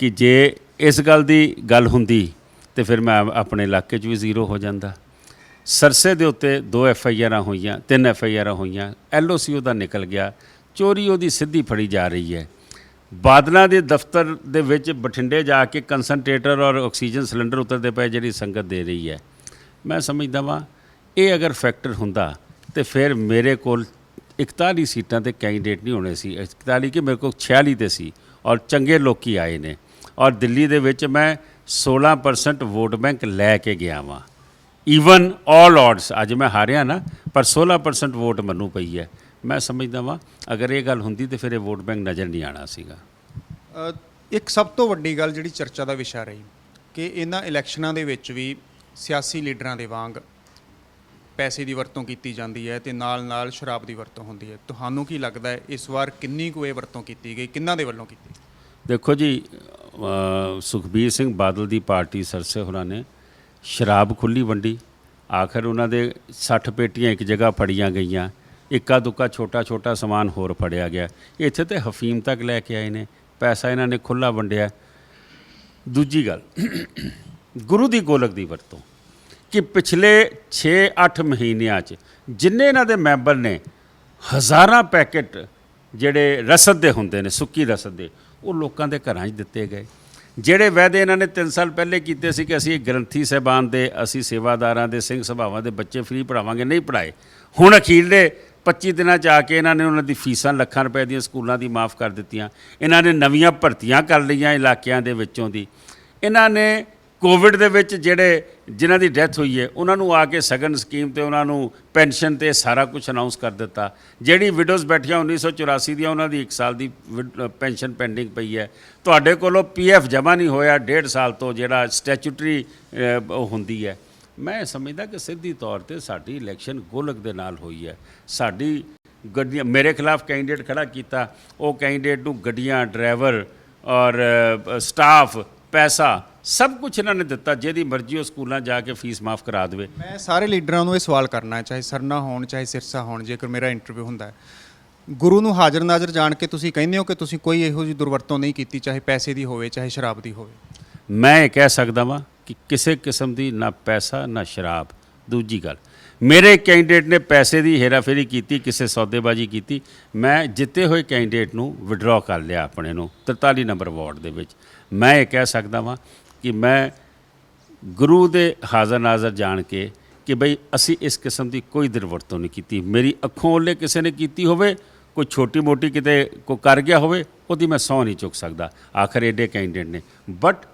ਕਿ ਜੇ ਇਸ ਗੱਲ ਦੀ ਗੱਲ ਹੁੰਦੀ ਤੇ ਫਿਰ ਮੈਂ ਆਪਣੇ ਇਲਾਕੇ 'ਚ ਵੀ ਜ਼ੀਰੋ ਹੋ ਜਾਂਦਾ। ਸਰਸੇ ਦੇ ਉੱਤੇ 2 FIRਾਂ ਹੋਈਆਂ, 3 FIRਾਂ ਹੋਈਆਂ, LOC ਉਹਦਾ ਨਿਕਲ ਗਿਆ, ਚੋਰੀ ਉਹਦੀ ਸਿੱਧੀ ਫੜੀ ਜਾ ਰਹੀ ਹੈ। ਬਾਦਲਾਂ ਦੇ ਦਫ਼ਤਰ ਦੇ ਵਿੱਚ ਬਠਿੰਡੇ ਜਾ ਕੇ ਕੰਸਨਟ੍ਰੇਟਰ ਔਰ ਆਕਸੀਜਨ ਸਿਲੰਡਰ ਉਤਰਦੇ ਪਏ ਜਿਹੜੀ ਸੰਗਤ ਦੇ ਰਹੀ ਹੈ। ਮੈਂ ਸਮਝਦਾ ਵਾਂ ਇਹ ਅਗਰ ਫੈਕਟਰ ਹੁੰਦਾ ਤੇ ਫਿਰ ਮੇਰੇ ਕੋਲ 41 ਸੀਟਾਂ ਤੇ ਕੈਂਡੀਡੇਟ ਨਹੀਂ ਹੋਣੇ ਸੀ। 41 ਕਿ ਮੇਰੇ ਕੋਲ 46 ਤੇ ਸੀ ਔਰ ਚੰਗੇ ਲੋਕੀ ਆਏ ਨੇ, ਔਰ ਦਿੱਲੀ ਦੇ ਵਿੱਚ ਮੈਂ 16% ਵੋਟ ਬੈਂਕ ਲੈ ਕੇ ਗਿਆ ਵਾਂ। ਈਵਨ ਆਲ ਆਡਸ, ਅੱਜ ਮੈਂ ਹਾਰਿਆ ਨਾ, ਪਰ 16% ਵੋਟ ਮੈਨੂੰ ਪਈ ਹੈ। ਮੈਂ ਸਮਝਦਾ ਵਾਂ ਅਗਰ ਇਹ ਗੱਲ ਹੁੰਦੀ ਤਾਂ ਫਿਰ ਇਹ ਵੋਟ ਬੈਂਕ ਨਜ਼ਰ ਨਹੀਂ ਆਉਣਾ ਸੀਗਾ। ਇੱਕ ਸਭ ਤੋਂ ਵੱਡੀ ਗੱਲ ਜਿਹੜੀ ਚਰਚਾ ਦਾ ਵਿਸ਼ਾ ਰਹੀ ਕਿ ਇਹਨਾਂ ਇਲੈਕਸ਼ਨਾਂ ਦੇ ਵਿੱਚ ਵੀ ਸਿਆਸੀ ਲੀਡਰਾਂ ਦੇ ਵਾਂਗ ਪੈਸੇ ਦੀ ਵਰਤੋਂ ਕੀਤੀ ਜਾਂਦੀ ਹੈ ਤੇ ਨਾਲ ਸ਼ਰਾਬ ਦੀ ਵਰਤੋਂ ਹੁੰਦੀ ਹੈ। ਤੁਹਾਨੂੰ ਕੀ ਲੱਗਦਾ ਹੈ ਇਸ ਵਾਰ ਕਿੰਨੀ ਕੁ ਇਹ ਵਰਤੋਂ ਕੀਤੀ ਗਈ, ਕਿਹਨਾਂ ਦੇ ਵੱਲੋਂ ਕੀਤੀ? ਦੇਖੋ ਜੀ, ਸੁਖਬੀਰ ਸਿੰਘ ਬਾਦਲ ਦੀ ਪਾਰਟੀ ਸਰਸੇ ਹੋਰਾਂ ਨੇ ਸ਼ਰਾਬ ਖੁੱਲ੍ਹੀ ਵੰਡੀ। ਆਖਰ ਉਹਨਾਂ ਦੇ 60 ਪੇਟੀਆਂ ਇੱਕ ਜਗ੍ਹਾ ਫੜੀਆਂ ਗਈਆਂ, ਇੱਕਾ ਦੁੱਕਾ ਛੋਟਾ ਛੋਟਾ ਸਮਾਨ ਹੋਰ ਫੜਿਆ ਗਿਆ। ਇੱਥੇ ਤੇ ਹਫੀਮ ਤੱਕ ਲੈ ਕੇ ਆਏ ਨੇ, ਪੈਸਾ ਇਹਨਾਂ ਨੇ ਖੁੱਲ੍ਹਾ ਵੰਡਿਆ। ਦੂਜੀ ਗੱਲ, ਗੁਰੂ ਦੀ ਗੋਲਕ ਦੀ ਵਰਤੋਂ, ਕਿ ਪਿਛਲੇ 6-8 ਮਹੀਨਿਆਂ 'ਚ ਜਿੰਨੇ ਇਹਨਾਂ ਦੇ ਮੈਂਬਰ ਨੇ ਹਜ਼ਾਰਾਂ ਪੈਕੇਟ ਜਿਹੜੇ ਰਸਦ ਦੇ ਹੁੰਦੇ ਨੇ, ਸੁੱਕੀ ਰਸਦ ਦੇ, ਉਹ ਲੋਕਾਂ ਦੇ ਘਰਾਂ 'ਚ ਦਿੱਤੇ ਗਏ। ਜਿਹੜੇ ਵਾਅਦੇ ਇਹਨਾਂ ਨੇ 3 ਸਾਲ ਪਹਿਲੇ ਕੀਤੇ ਸੀ ਕਿ ਅਸੀਂ ਗ੍ਰੰਥੀ ਸਾਹਿਬਾਨ ਦੇ, ਅਸੀਂ ਸੇਵਾਦਾਰਾਂ ਦੇ, ਸਿੰਘ ਸਭਾਵਾਂ ਦੇ ਬੱਚੇ ਫ੍ਰੀ ਪੜ੍ਹਾਵਾਂਗੇ, ਨਹੀਂ ਪੜ੍ਹਾਏ। ਹੁਣ ਅਖੀਰਲੇ 25 ਦਿਨਾਂ 'ਚ ਆ ਕੇ ਇਹਨਾਂ ਨੇ ਉਹਨਾਂ ਦੀ ਫੀਸਾਂ ਲੱਖਾਂ ਰੁਪਏ ਦੀਆਂ ਸਕੂਲਾਂ ਦੀ ਮਾफ़ ਕਰ ਦਿੱਤੀਆਂ। ਇਹਨਾਂ ਨੇ ਨਵੀਆਂ ਭਰਤੀਆਂ ਕਰ ਲਈਆਂ ਇਲਾਕਿਆਂ ਦੇ ਵਿੱਚੋਂ ਦੀ। ਇਹਨਾਂ ਨੇ ਕੋਵਿਡ ਦੇ ਵਿੱਚ ਜਿਨ੍ਹਾਂ ਦੀ ਡੈਥ ਹੋਈ ਹੈ ਉਹਨਾਂ ਨੂੰ ਆ ਕੇ ਸਗਨ ਸਕੀਮ ਤੇ, ਉਹਨਾਂ ਨੂੰ ਪੈਨਸ਼ਨ ਤੇ ਸਾਰਾ ਕੁਝ ਅਨਾਉਂਸ ਕਰ ਦਿੱਤਾ। ਜਿਹੜੀ ਵਿਡੋਜ਼ ਬੈਠੀਆਂ 1984 ਦੀਆਂ, ਉਹਨਾਂ ਦੀ 1 ਸਾਲ ਦੀ ਪੈਨਸ਼ਨ ਪੈਂਡਿੰਗ ਪਈ ਹੈ। ਤੁਹਾਡੇ ਕੋਲੋਂ PF ਜਮ੍ਹਾਂ ਨਹੀਂ ਹੋਇਆ 1.5 ਸਾਲ ਤੋਂ, ਜਿਹੜਾ ਸਟੈਚੂਟਰੀ ਉਹ ਹੁੰਦੀ ਹੈ। ਮੈਂ ਸਮਝਦਾ ਕਿ ਸਿੱਧੀ ਤੌਰ ਤੇ ਸਾਡੀ ਇਲੈਕਸ਼ਨ ਗੋਲਕ ਦੇ ਨਾਲ ਹੋਈ ਹੈ। ਸਾਡੀ ਗੱਡੀਆਂ, ਮੇਰੇ ਖਿਲਾਫ ਕੈਂਡੀਡੇਟ ਖੜਾ ਕੀਤਾ, ਉਹ ਕੈਂਡੀਡੇਟ ਨੂੰ ਗੱਡੀਆਂ, ਡਰਾਈਵਰ ਔਰ ਸਟਾਫ, ਪੈਸਾ ਸਭ ਕੁਝ ਇਹਨਾਂ ਨੇ ਦਿੱਤਾ। ਜਿਹਦੀ ਮਰਜ਼ੀ ਉਹ ਸਕੂਲਾਂ ਜਾ ਕੇ ਫੀਸ ਮਾफ़ ਕਰਾ ਦੇਵੇ। ਮੈਂ ਸਾਰੇ ਲੀਡਰਾਂ ਨੂੰ ਇਹ ਸਵਾਲ ਕਰਨਾ, ਚਾਹੇ ਸਰਨਾ ਹੋਣ ਚਾਹੇ ਸਿਰਸਾ ਹੋਣ, ਜੇਕਰ ਮੇਰਾ ਇੰਟਰਵਿਊ ਹੁੰਦਾ ਹੈ, ਗੁਰੂ ਨੂੰ ਹਾਜ਼ਰ ਨਾਜ਼ਰ ਜਾਣ ਕੇ ਤੁਸੀਂ ਕਹਿੰਦੇ ਹੋ ਕਿ ਤੁਸੀਂ ਕੋਈ ਇਹੋ ਜਿਹੀ ਦੁਰਵਰਤੋਂ ਨਹੀਂ ਕੀਤੀ, ਚਾਹੇ ਪੈਸੇ ਦੀ ਹੋਵੇ ਚਾਹੇ ਸ਼ਰਾਬ ਦੀ ਹੋਵੇ? ਮੈਂ ਇਹ ਕਹਿ ਸਕਦਾ ਵਾਂ ਕਿ ਕਿਸੇ ਕਿਸਮ ਦੀ ਨਾ ਪੈਸਾ ਨਾ ਸ਼ਰਾਬ। ਦੂਜੀ ਗੱਲ, ਮੇਰੇ ਕੈਂਡੀਡੇਟ ਨੇ ਪੈਸੇ ਦੀ ਹੇਰਾਫੇਰੀ ਕੀਤੀ, ਕਿਸੇ ਸੌਦੇਬਾਜ਼ੀ ਕੀਤੀ। ਮੈਂ ਜਿੱਤੇ ਹੋਏ ਕੈਂਡੀਡੇਟ ਨੂੰ ਵਿਡਰਾਅ ਕਰ ਲਿਆ ਆਪਣੇ ਨੂੰ 43 ਨੰਬਰ ਵਾਰਡ ਦੇ ਵਿੱਚ। ਮੈਂ ਇਹ ਕਹਿ ਸਕਦਾ ਵਾਂ ਕਿ ਮੈਂ ਗੁਰੂ ਦੇ ਹਾਜ਼ਰ ਨਾਜ਼ਰ ਜਾਣ ਕੇ ਕਿ ਬਈ ਅਸੀਂ ਇਸ ਕਿਸਮ ਦੀ ਕੋਈ ਦੁਰਵਰਤੋਂ ਨਹੀਂ ਕੀਤੀ। ਮੇਰੀ ਅੱਖੋਂ ਓਲੇ ਕਿਸੇ ਨੇ ਕੀਤੀ ਹੋਵੇ, ਕੋਈ ਛੋਟੀ ਮੋਟੀ ਕਿਤੇ ਕੋ ਕਰ ਗਿਆ ਹੋਵੇ, ਉਹਦੀ ਮੈਂ ਸਹੁੰ ਨਹੀਂ ਚੁੱਕ ਸਕਦਾ। ਆਖਰ ਏਡੇ ਕੈਂਡੀਡੇਟ ਨੇ। But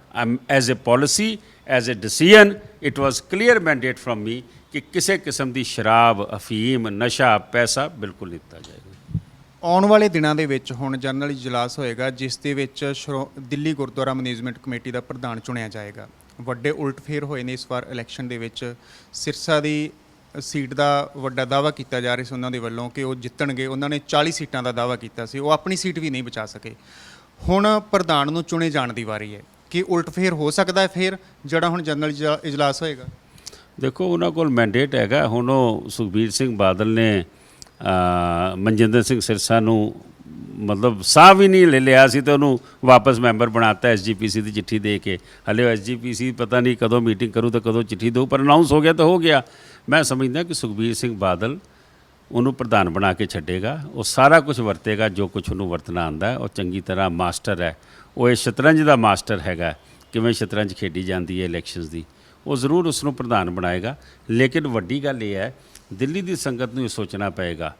as a policy, as a decision, it was clear mandate from me ਕਿ ਕਿਸੇ ਕਿਸਮ ਦੀ ਸ਼ਰਾਬ, ਅਫੀਮ, ਨਸ਼ਾ, ਪੈਸਾ ਬਿਲਕੁਲ ਨਹੀਂ ਦਿੱਤਾ ਜਾਏਗਾ। ਆਉਣ ਵਾਲੇ ਦਿਨਾਂ ਦੇ ਵਿੱਚ ਹੁਣ ਜਨਰਲ ਇਜਲਾਸ ਹੋਏਗਾ, ਜਿਸ ਦੇ ਵਿੱਚ ਦਿੱਲੀ ਗੁਰਦੁਆਰਾ ਮੈਨੇਜਮੈਂਟ ਕਮੇਟੀ ਦਾ ਪ੍ਰਧਾਨ ਚੁਣਿਆ ਜਾਏਗਾ। ਵੱਡੇ ਉਲਟਫੇਰ ਹੋਏ ਨੇ ਇਸ ਵਾਰ ਇਲੈਕਸ਼ਨ ਦੇ ਵਿੱਚ। ਸਿਰਸਾ ਦੀ ਸੀਟ ਦਾ ਵੱਡਾ ਦਾਅਵਾ ਕੀਤਾ ਜਾ ਰਿਹਾ ਸੀ ਉਹਨਾਂ ਦੇ ਵੱਲੋਂ ਕਿ ਉਹ ਜਿੱਤਣਗੇ। ਉਹਨਾਂ ਨੇ 40 ਸੀਟਾਂ ਦਾ ਦਾਅਵਾ ਕੀਤਾ ਸੀ, ਉਹ ਆਪਣੀ ਸੀਟ ਵੀ ਨਹੀਂ ਬਚਾ ਸਕੇ। ਹੁਣ ਪ੍ਰਧਾਨ ਨੂੰ ਚੁਣੇ ਜਾਣ ਦੀ ਵਾਰੀ ਹੈ। ਕਿ ਉਲਟਫੇਰ ਹੋ ਸਕਦਾ ਹੈ ਫਿਰ ਜਿਹੜਾ ਹੁਣ ਜਨਰਲ ਇਜਲਾਸ ਹੋਏਗਾ? ਦੇਖੋ, ਉਹਨਾਂ ਕੋਲ ਮੈਂਡੇਟ ਹੈਗਾ। ਹੁਣ ਉਹ ਸੁਖਬੀਰ ਸਿੰਘ ਬਾਦਲ ਨੇ ਮਨਜਿੰਦਰ ਸਿੰਘ ਸਿਰਸਾ ਨੂੰ ਮਤਲਬ ਸਾਹ ਵੀ ਨਹੀਂ ਲੈ ਲਿਆ ਸੀ ਤੇ ਉਹਨੂੰ ਵਾਪਸ ਮੈਂਬਰ ਬਣਾਤਾ SGPC ਦੀ ਚਿੱਠੀ ਦੇ ਕੇ। ਹਲੇ SGPC ਪਤਾ ਨਹੀਂ ਕਦੋਂ ਮੀਟਿੰਗ ਕਰੂ ਤੇ ਕਦੋਂ ਚਿੱਠੀ ਦਊ, ਪਰ ਅਨਾਊਂਸ ਹੋ ਗਿਆ ਤਾਂ ਹੋ ਗਿਆ। ਮੈਂ ਸਮਝਦਾ ਕਿ ਸੁਖਬੀਰ ਸਿੰਘ ਬਾਦਲ ਉਹਨੂੰ ਪ੍ਰਧਾਨ ਬਣਾ ਕੇ ਛੱਡੇਗਾ। ਉਹ ਸਾਰਾ ਕੁਝ ਵਰਤੇਗਾ ਜੋ ਕੁਝ ਉਹਨੂੰ ਵਰਤਣਾ ਆਉਂਦਾ। ਉਹ ਚੰਗੀ ਤਰ੍ਹਾਂ ਮਾਸਟਰ ਹੈ, ਉਹ ਇਹ ਸ਼ਤਰੰਜ ਦਾ ਮਾਸਟਰ ਹੈਗਾ, ਕਿਵੇਂ ਸ਼ਤਰੰਜ ਖੇਡੀ ਜਾਂਦੀ ਹੈ ਇਲੈਕਸ਼ਨਸ ਦੀ। ਉਹ ਜ਼ਰੂਰ ਉਸ ਨੂੰ ਪ੍ਰਧਾਨ ਬਣਾਏਗਾ। ਲੇਕਿਨ ਵੱਡੀ ਗੱਲ ਇਹ ਹੈ, ਦਿੱਲੀ ਦੀ ਸੰਗਤ ਨੂੰ ਇਹ ਸੋਚਣਾ ਪਏਗਾ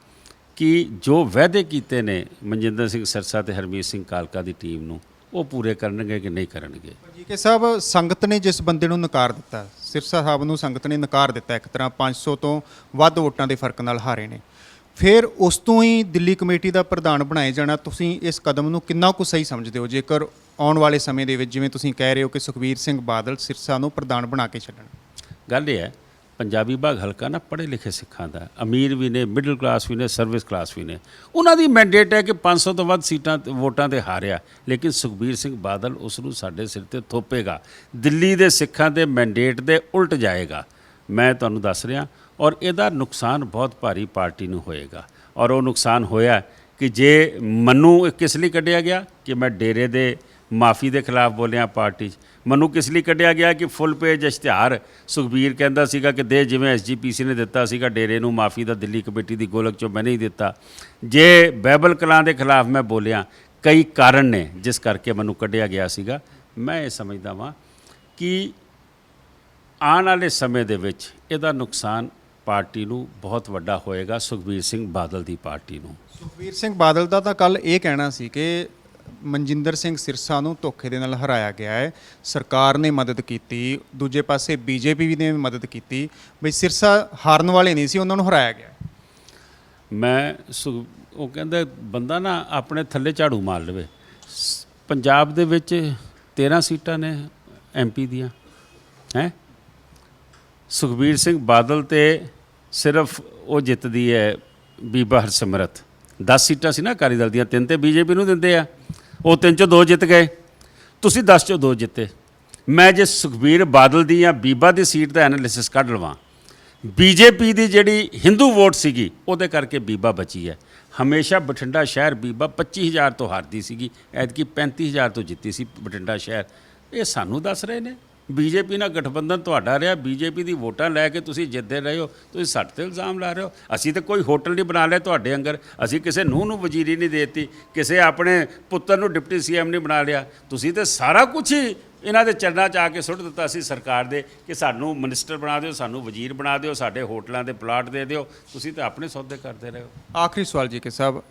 ਕਿ ਜੋ ਵਾਅਦੇ ਕੀਤੇ ਨੇ ਮਨਜਿੰਦਰ ਸਿੰਘ ਸਿਰਸਾ ਤੇ ਹਰਮੀਤ ਸਿੰਘ ਕਾਲਕਾ ਦੀ ਟੀਮ ਨੂੰ, ਉਹ ਪੂਰੇ ਕਰਨਗੇ ਕਿ ਨਹੀਂ ਕਰਨਗੇ। ਜੀ ਸਾਹਿਬ, ਸੰਗਤ ਨੇ ਜਿਸ ਬੰਦੇ ਨੂੰ ਨਕਾਰ ਦਿੱਤਾ, ਸਿਰਸਾ ਸਾਹਿਬ ਨੂੰ ਸੰਗਤ ਨੇ ਨਕਾਰ ਦਿੱਤਾ, ਇੱਕ ਤਰ੍ਹਾਂ 500 ਤੋਂ ਵੱਧ ਵੋਟਾਂ ਦੇ ਫਰਕ ਨਾਲ ਹਾਰੇ ਨੇ। ਫਿਰ ਉਸ ਤੋਂ ਹੀ ਦਿੱਲੀ ਕਮੇਟੀ ਦਾ ਪ੍ਰਧਾਨ ਬਣਾਏ ਜਾਣਾ, ਤੁਸੀਂ ਇਸ ਕਦਮ ਨੂੰ ਕਿੰਨਾ ਕੁ ਸਹੀ ਸਮਝਦੇ ਹੋ? ਜੇਕਰ ਆਉਣ ਵਾਲੇ ਸਮੇਂ ਦੇ ਵਿੱਚ ਜਿਵੇਂ ਤੁਸੀਂ ਕਹਿ ਰਹੇ ਹੋ ਕਿ ਸੁਖਬੀਰ ਸਿੰਘ ਬਾਦਲ ਸਿਰਸਾ ਨੂੰ ਪ੍ਰਧਾਨ ਬਣਾ ਕੇ ਛੱਡਣ। ਗੱਲ ਇਹ ਹੈ, ਪੰਜਾਬੀ ਬਾਗ ਹਲਕਾ ਨਾ ਪੜ੍ਹੇ ਲਿਖੇ ਸਿੱਖਾਂ ਦਾ, ਅਮੀਰ ਵੀ ਨੇ, ਮਿਡਲ ਕਲਾਸ ਵੀ ਨੇ, ਸਰਵਿਸ ਕਲਾਸ ਵੀ ਨੇ। ਉਹਨਾਂ ਦੀ ਮੈਂਡੇਟ ਹੈ ਕਿ 500 ਤੋਂ ਵੱਧ ਸੀਟਾਂ ਵੋਟਾਂ 'ਤੇ ਹਾਰਿਆ, ਲੇਕਿਨ ਸੁਖਬੀਰ ਸਿੰਘ ਬਾਦਲ ਉਸ ਨੂੰ ਸਾਡੇ ਸਿਰ 'ਤੇ ਥੋਪੇਗਾ। ਦਿੱਲੀ ਦੇ ਸਿੱਖਾਂ ਦੇ ਮੈਂਡੇਟ ਦੇ ਉਲਟ ਜਾਏਗਾ, ਮੈਂ ਤੁਹਾਨੂੰ ਦੱਸ ਰਿਹਾ। ਔਰ ਇਹਦਾ ਨੁਕਸਾਨ ਬਹੁਤ ਭਾਰੀ ਪਾਰਟੀ ਨੂੰ ਹੋਏਗਾ। ਔਰ ਉਹ ਨੁਕਸਾਨ ਹੋਇਆ ਕਿ ਜੇ ਮੈਨੂੰ ਕਿਸ ਲਈ ਕੱਢਿਆ ਗਿਆ ਕਿ ਮੈਂ ਡੇਰੇ ਦੇ ਮਾਫੀ ਦੇ ਖਿਲਾਫ ਬੋਲਿਆ ਪਾਰਟੀ 'ਚ। ਮੈਨੂੰ ਕਿਸ ਲਈ ਕੱਢਿਆ ਗਿਆ ਕਿ ਫੁੱਲ ਪੇਜ ਇਸ਼ਤਿਹਾਰ ਸੁਖਬੀਰ ਕਹਿੰਦਾ ਸੀਗਾ ਕਿ ਦੇ, ਜਿਵੇਂ SGPC ਨੇ ਦਿੱਤਾ ਸੀਗਾ ਡੇਰੇ ਨੂੰ ਮਾਫੀ ਦਾ, ਦਿੱਲੀ ਕਮੇਟੀ ਦੀ ਗੋਲਕ 'ਚੋਂ ਮੈਂ ਨਹੀਂ ਦਿੱਤਾ। ਜੇ ਬਾਈਬਲ ਕਲਾਂ ਦੇ ਖਿਲਾਫ ਮੈਂ ਬੋਲਿਆ, ਕਈ ਕਾਰਨ ਨੇ ਜਿਸ ਕਰਕੇ ਮੈਨੂੰ ਕੱਢਿਆ ਗਿਆ ਸੀਗਾ। ਮੈਂ ਇਹ ਸਮਝਦਾ ਵਾਂ ਕਿ ਆਉਣ ਵਾਲੇ ਸਮੇਂ ਦੇ ਵਿੱਚ ਇਹਦਾ ਨੁਕਸਾਨ ਪਾਰਟੀ ਨੂੰ ਬਹੁਤ ਵੱਡਾ ਹੋਏਗਾ, ਸੁਖਬੀਰ ਸਿੰਘ ਬਾਦਲ ਦੀ ਪਾਰਟੀ ਨੂੰ। ਸੁਖਬੀਰ ਸਿੰਘ ਬਾਦਲ ਦਾ ਤਾਂ ਕੱਲ ਇਹ ਕਹਿਣਾ ਸੀ ਕਿ ਮਨਜਿੰਦਰ ਸਿੰਘ ਸਿਰਸਾ ਨੂੰ ਧੋਖੇ ਦੇ ਨਾਲ ਹਰਾਇਆ ਗਿਆ ਹੈ, ਸਰਕਾਰ ਨੇ ਮਦਦ ਕੀਤੀ, ਦੂਜੇ ਪਾਸੇ BJP ਨੇ ਵੀ ਮਦਦ ਕੀਤੀ, ਬਈ ਸਿਰਸਾ ਹਾਰਨ ਵਾਲੇ ਨਹੀਂ ਸੀ, ਉਹਨਾਂ ਨੂੰ ਹਰਾਇਆ ਗਿਆ। ਉਹ ਕਹਿੰਦਾ ਬੰਦਾ ਨਾ ਆਪਣੇ ਥੱਲੇ ਝਾੜੂ ਮਾਰ ਲਵੇ। ਪੰਜਾਬ ਦੇ ਵਿੱਚ 13 ਸੀਟਾਂ ਨੇ MP ਦੀਆਂ ਹੈ। ਸੁਖਬੀਰ ਸਿੰਘ ਬਾਦਲ ਤੇ ਸਿਰਫ ਉਹ ਜਿੱਤਦੀ ਹੈ ਬੀਬਾ ਹਰਸਿਮਰਤ। 10 ਸੀਟਾਂ ਸੀ ਨਾ ਅਕਾਲੀ ਦਲ ਦੀਆਂ, 3 ਤੇ BJP ਨੂੰ ਦਿੰਦੇ ਆ। ਉਹ 3 ਚੋਂ 2 ਜਿੱਤ ਗਏ, ਤੁਸੀਂ 10 ਚੋਂ 2 ਜਿੱਤੇ। ਮੈਂ ਜੇ ਸੁਖਬੀਰ ਬਾਦਲ ਦੀ ਜਾਂ ਬੀਬਾ ਦੀ ਸੀਟ ਦਾ ਐਨਾਲਿਸਿਸ ਕੱਢ ਲਵਾਂ, ਬੀਜੇਪੀ ਦੀ ਜਿਹੜੀ ਹਿੰਦੂ ਵੋਟ ਸੀਗੀ ਉਹਦੇ ਕਰਕੇ ਬੀਬਾ ਬਚੀ ਹੈ। ਹਮੇਸ਼ਾ ਬਠਿੰਡਾ ਸ਼ਹਿਰ ਬੀਬਾ 25,000 ਤੋਂ ਹਾਰਦੀ ਸੀਗੀ, ਐਤਕੀ 35,000 ਤੋਂ ਜਿੱਤੀ ਸੀ ਬਠਿੰਡਾ ਸ਼ਹਿਰ। ਇਹ ਸਾਨੂੰ ਦੱਸ ਰਹੇ ਨੇ ਬੀਜੇਪੀ ਨਾਲ ਗਠਬੰਧਨ ਤੁਹਾਡਾ ਰਿਹਾ, ਬੀਜੇਪੀ ਦੀ ਵੋਟਾਂ ਲੈ ਕੇ ਤੁਸੀਂ ਜਿੱਤਦੇ ਰਹੇ ਹੋ, ਤੁਸੀਂ ਸਾਡੇ 'ਤੇ ਇਲਜ਼ਾਮ ਲਾ ਰਹੇ ਹੋ। ਅਸੀਂ ਤਾਂ ਕੋਈ ਹੋਟਲ ਨਹੀਂ ਬਣਾ ਲਿਆ ਤੁਹਾਡੇ ਅੰਗਰ, ਅਸੀਂ ਕਿਸੇ ਨੂੰਹ ਨੂੰ ਵਜ਼ੀਰੀ ਨਹੀਂ ਦੇਤੀ, ਕਿਸੇ ਆਪਣੇ ਪੁੱਤਰ ਨੂੰ ਡਿਪਟੀ ਸੀਐਮ ਨਹੀਂ ਬਣਾ ਲਿਆ। ਤੁਸੀਂ ਤਾਂ ਸਾਰਾ ਕੁਝ ਹੀ ਇਹਨਾਂ ਦੇ ਚਰਨਾਂ 'ਚ ਆ ਕੇ ਸੁੱਟ ਦਿੱਤਾ ਸੀ ਸਰਕਾਰ ਦੇ ਕਿ ਸਾਨੂੰ ਮਿਨਿਸਟਰ ਬਣਾ ਦਿਓ, ਸਾਨੂੰ ਵਜ਼ੀਰ ਬਣਾ ਦਿਓ, ਸਾਡੇ ਹੋਟਲਾਂ ਦੇ ਪਲਾਟ ਦੇ ਦਿਓ। ਤੁਸੀਂ ਤਾਂ ਆਪਣੇ ਸੌਦੇ ਕਰਦੇ ਰਹੇ ਹੋ। ਆਖਰੀ ਸਵਾਲ ਜੀ ਕਿ ਸਾਹਿਬ,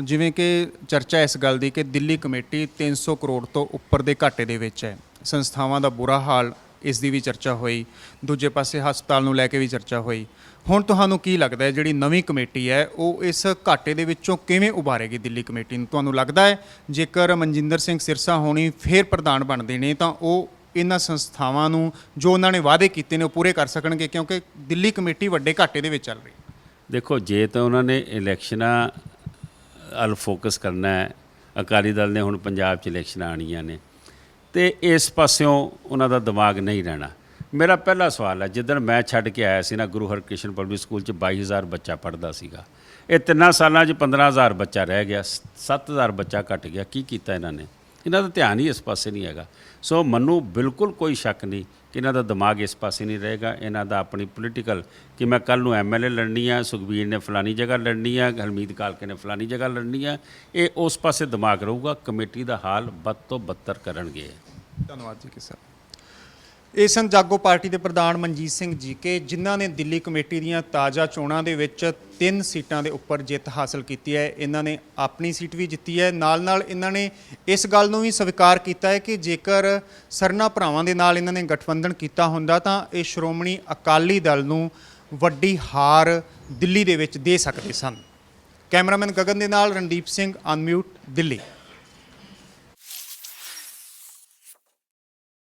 ਜਿਵੇਂ ਕਿ ਚਰਚਾ ਇਸ ਗੱਲ ਦੀ ਕਿ ਦਿੱਲੀ ਕਮੇਟੀ 300 ਕਰੋੜ ਤੋਂ ਉੱਪਰ ਦੇ ਘਾਟੇ ਦੇ ਵਿੱਚ ਹੈ, ਸੰਸਥਾਵਾਂ ਦਾ ਬੁਰਾ ਹਾਲ, ਇਸ ਦੀ ਵੀ ਚਰਚਾ ਹੋਈ, ਦੂਜੇ ਪਾਸੇ ਹਸਪਤਾਲ ਨੂੰ ਲੈ ਕੇ ਵੀ ਚਰਚਾ ਹੋਈ। ਹੁਣ ਤੁਹਾਨੂੰ ਕੀ ਲੱਗਦਾ ਹੈ ਜਿਹੜੀ ਨਵੀਂ ਕਮੇਟੀ ਹੈ ਉਹ ਇਸ ਘਾਟੇ ਦੇ ਵਿੱਚੋਂ ਕਿਵੇਂ ਉਭਾਰੇਗੀ ਦਿੱਲੀ ਕਮੇਟੀ ਨੂੰ? ਤੁਹਾਨੂੰ ਲੱਗਦਾ ਹੈ ਜੇਕਰ ਮਨਜਿੰਦਰ ਸਿੰਘ ਸਿਰਸਾ ਹੋਣੀ ਫੇਰ ਪ੍ਰਧਾਨ ਬਣਦੇ ਨੇ ਤਾਂ ਉਹ ਇਹਨਾਂ ਸੰਸਥਾਵਾਂ ਨੂੰ ਜੋ ਉਹਨਾਂ ਨੇ ਵਾਅਦੇ ਕੀਤੇ ਨੇ ਉਹ ਪੂਰੇ ਕਰ ਸਕਣਗੇ, ਕਿਉਂਕਿ ਦਿੱਲੀ ਕਮੇਟੀ ਵੱਡੇ ਘਾਟੇ ਦੇ ਵਿੱਚ ਚੱਲ ਰਹੀ? ਦੇਖੋ, ਜੇ ਤਾਂ ਉਹਨਾਂ ਨੇ ਇਲੈਕਸ਼ਨਾਂ ਵੱਲ ਫੋਕਸ ਕਰਨਾ ਹੈ, ਅਕਾਲੀ ਦਲ ਨੇ ਹੁਣ ਪੰਜਾਬ 'ਚ ਇਲੈਕਸ਼ਨਾਂ ਆਉਣੀਆਂ ਨੇ, ਤੇ ਇਸ ਪਾਸਿਓਂ ਉਹਨਾਂ ਦਾ ਦਿਮਾਗ ਨਹੀਂ ਰਹਿਣਾ। ਮੇਰਾ ਪਹਿਲਾ ਸਵਾਲ ਹੈ, ਜਿੱਦਣ ਮੈਂ ਛੱਡ ਕੇ ਆਇਆ ਸੀ ਨਾ ਗੁਰੂ ਹਰਕ੍ਰਿਸ਼ਨ ਪਬਲਿਕ ਸਕੂਲ 'ਚ 22,000 ਬੱਚਾ ਪੜ੍ਹਦਾ ਸੀਗਾ, ਇਹ 3 ਸਾਲਾਂ 'ਚ 15,000 ਬੱਚਾ ਰਹਿ ਗਿਆ, 7,000 ਬੱਚਾ ਘਟ ਗਿਆ। ਕੀ ਕੀਤਾ ਇਹਨਾਂ ਨੇ? ਇਹਨਾਂ ਦਾ ਧਿਆਨ ਹੀ ਇਸ ਪਾਸੇ ਨਹੀਂ ਹੈਗਾ। ਸੋ ਮੈਨੂੰ ਬਿਲਕੁਲ ਕੋਈ ਸ਼ੱਕ ਨਹੀਂ ਕਿ ਇਹਨਾਂ ਦਾ ਦਿਮਾਗ ਇਸ ਪਾਸੇ ਨਹੀਂ ਰਹੇਗਾ। ਇਹਨਾਂ ਦਾ ਆਪਣੀ ਪੋਲੀਟੀਕਲ ਕਿ ਮੈਂ ਕੱਲ੍ਹ ਨੂੰ MLA ਲੜਨੀ ਆ, ਸੁਖਬੀਰ ਨੇ ਫਲਾਨੀ ਜਗ੍ਹਾ ਲੜਨੀ ਆ, ਹਰਮੀਤ ਕਾਲਕੇ ਨੇ ਫਲਾਨੀ ਜਗ੍ਹਾ ਲੜਨੀ ਆ, ਇਹ ਉਸ ਪਾਸੇ ਦਿਮਾਗ ਰਹੂਗਾ। ਕਮੇਟੀ ਦਾ ਹਾਲ ਬਦ ਤੋਂ ਬੱਤਰ ਕਰਨਗੇ। ਧੰਨਵਾਦ ਜੀ ਕਿਸਾਨ। ਇਹ ਸਨ ਜਾਗੋ ਪਾਰਟੀ ਦੇ ਪ੍ਰਧਾਨ ਮਨਜੀਤ ਸਿੰਘ ਜੀਕੇ, ਜਿਨ੍ਹਾਂ ਨੇ ਦਿੱਲੀ ਕਮੇਟੀ ਦੀਆਂ ਤਾਜ਼ਾ ਚੋਣਾਂ ਦੇ ਵਿੱਚ 3 ਸੀਟਾਂ ਦੇ ਉੱਪਰ ਜਿੱਤ ਹਾਸਲ ਕੀਤੀ ਹੈ। ਇਹਨਾਂ ਨੇ ਆਪਣੀ ਸੀਟ ਵੀ ਜਿੱਤੀ ਹੈ, ਨਾਲ ਇਹਨਾਂ ਨੇ ਇਸ ਗੱਲ ਨੂੰ ਵੀ ਸਵੀਕਾਰ ਕੀਤਾ ਹੈ ਕਿ ਜੇਕਰ ਸਰਨਾ ਭਰਾਵਾਂ ਦੇ ਨਾਲ ਇਹਨਾਂ ਨੇ ਗਠਬੰਧਨ ਕੀਤਾ ਹੁੰਦਾ ਤਾਂ ਇਹ ਸ਼੍ਰੋਮਣੀ ਅਕਾਲੀ ਦਲ ਨੂੰ ਵੱਡੀ ਹਾਰ ਦਿੱਲੀ ਦੇ ਵਿੱਚ ਦੇ ਸਕਦੇ ਸਨ। ਕੈਮਰਾਮੈਨ ਗਗਨ ਦੇ ਨਾਲ ਰਣਦੀਪ ਸਿੰਘ, ਅਨਮਿਊਟ, ਦਿੱਲੀ।